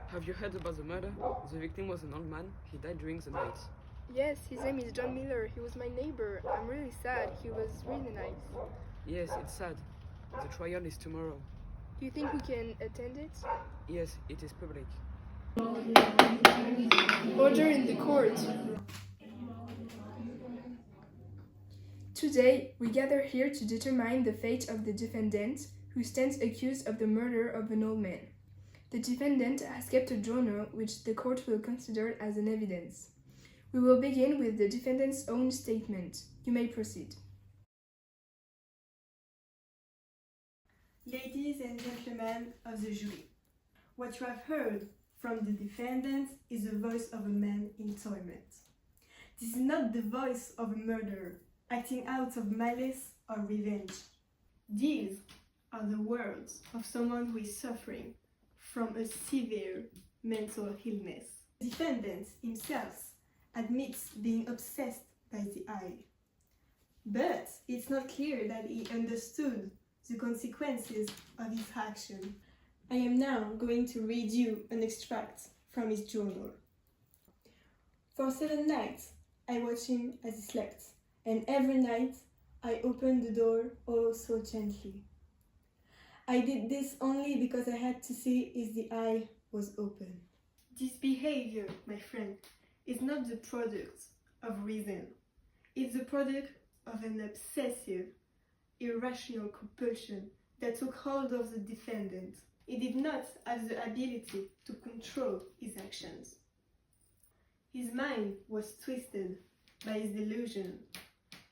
Have you heard about the murder? The victim was an old man. He died during the night. Yes, his name is John Miller. He was my neighbor. I'm really sad. He was really nice. Yes, it's sad. The trial is tomorrow. You think we can attend it? Yes, it is public. Order in the court. Today, we gather here to determine the fate of the defendant, who stands accused of the murder of an old man. The defendant has kept a journal which the court will consider as an evidence. We will begin with the defendant's own statement. You may proceed. Ladies and gentlemen of the jury, what you have heard from the defendant is the voice of a man in torment. This is not the voice of a murderer acting out of malice or revenge. These are the words of someone who is suffering from a severe mental illness. The defendant himself admits being obsessed by the eye. But it's not clear that he understood the consequences of his action. I am now going to read you an extract from his journal. For 7 nights, I watched him as he slept, and every night I opened the door oh so gently. I did this only because I had to see if the eye was open. This behavior, my friend, is not the product of reason. It's the product of an obsessive, irrational compulsion that took hold of the defendant. He did not have the ability to control his actions. His mind was twisted by his delusion,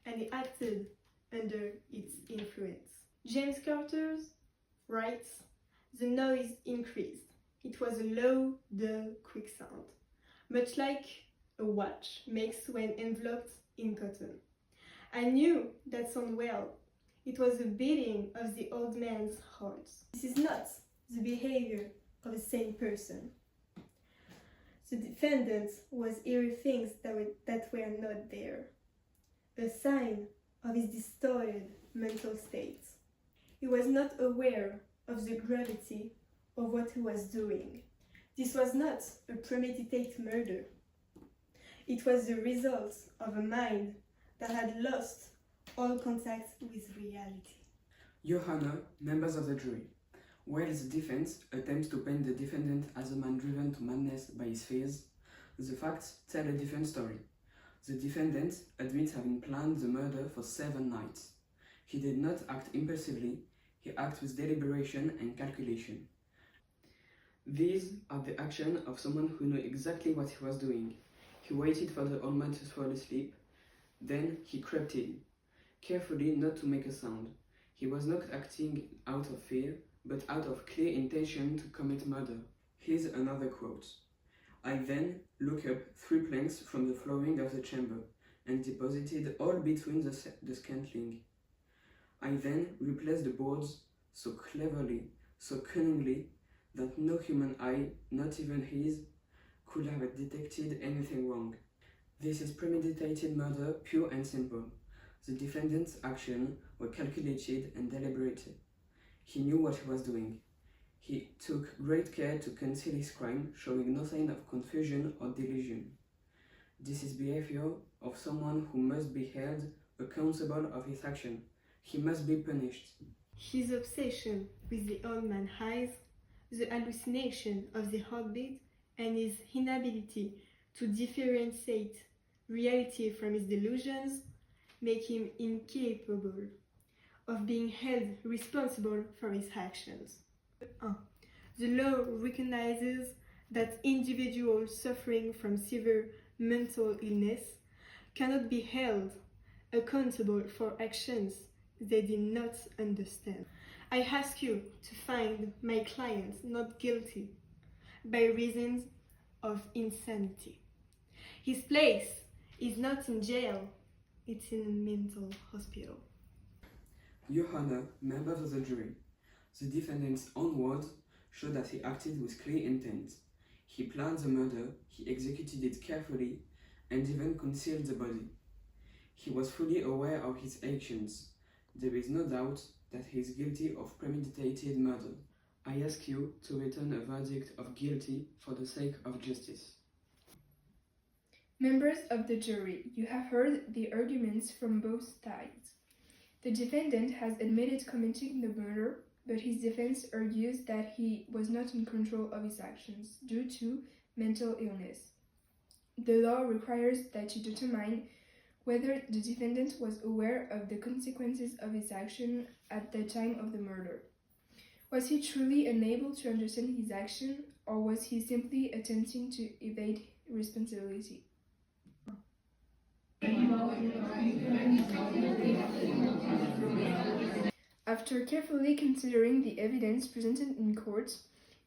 and he acted under its influence. James Carter writes, "The noise increased. It was a low, dull, quick sound, much like a watch makes when enveloped in cotton. I knew that sound well. It was the beating of the old man's heart." This is not the behavior of the same person. The defendant was hearing things that were not there, a sign of his distorted mental state. He was not aware of the gravity of what he was doing. This was not a premeditated murder. It was the result of a mind that had lost all contact with reality. Your Honor, members of the jury, while the defense attempts to paint the defendant as a man driven to madness by his fears, the facts tell a different story. The defendant admits having planned the murder for 7 nights. He did not act impulsively, he acted with deliberation and calculation. These are the actions of someone who knew exactly what he was doing. He waited for the old man to fall asleep, then he crept in, carefully not to make a sound. He was not acting out of fear, but out of clear intention to commit murder. Here's another quote. "I then looked up 3 planks from the flooring of the chamber, and deposited all between the scantling. I then replaced the boards so cleverly, so cunningly, that no human eye, not even his, could have detected anything wrong. This is premeditated murder, pure and simple. The defendant's actions were calculated and deliberated. He knew what he was doing. He took great care to conceal his crime, showing no sign of confusion or delusion. This is behavior of someone who must be held accountable of his action. He must be punished." His obsession with the old man's eyes, the hallucination of the heartbeat, and his inability to differentiate reality from his delusions make him incapable of being held responsible for his actions. 1. The law recognizes that individuals suffering from severe mental illness cannot be held accountable for actions they did not understand. I ask you to find my client not guilty by reasons of insanity. His place is not in jail, it's in a mental hospital. Your Honor, members of the jury, the defendant's own words show that he acted with clear intent. He planned the murder, he executed it carefully, and even concealed the body. He was fully aware of his actions. There is no doubt that he is guilty of premeditated murder. I ask you to return a verdict of guilty for the sake of justice. Members of the jury, you have heard the arguments from both sides. The defendant has admitted committing the murder, but his defense argues that he was not in control of his actions due to mental illness. The law requires that you determine whether the defendant was aware of the consequences of his action at the time of the murder. Was he truly unable to understand his action, or was he simply attempting to evade responsibility? After carefully considering the evidence presented in court,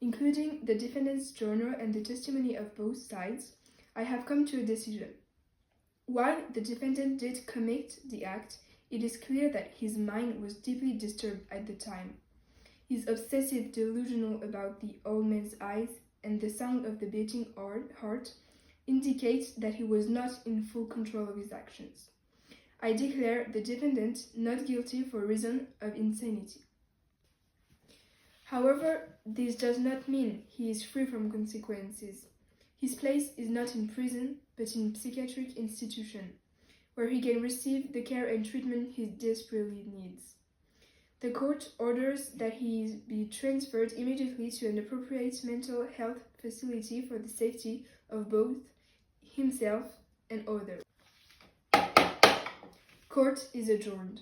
including the defendant's journal and the testimony of both sides, I have come to a decision. While the defendant did commit the act, it is clear that his mind was deeply disturbed at the time. His obsessive delusional about the old man's eyes and the sound of the beating heart indicates that he was not in full control of his actions. I declare the defendant not guilty for reason of insanity. However, this does not mean he is free from consequences. His place is not in prison, but in a psychiatric institution, where he can receive the care and treatment he desperately needs. The court orders that he be transferred immediately to an appropriate mental health facility for the safety of both himself and others. Court is adjourned.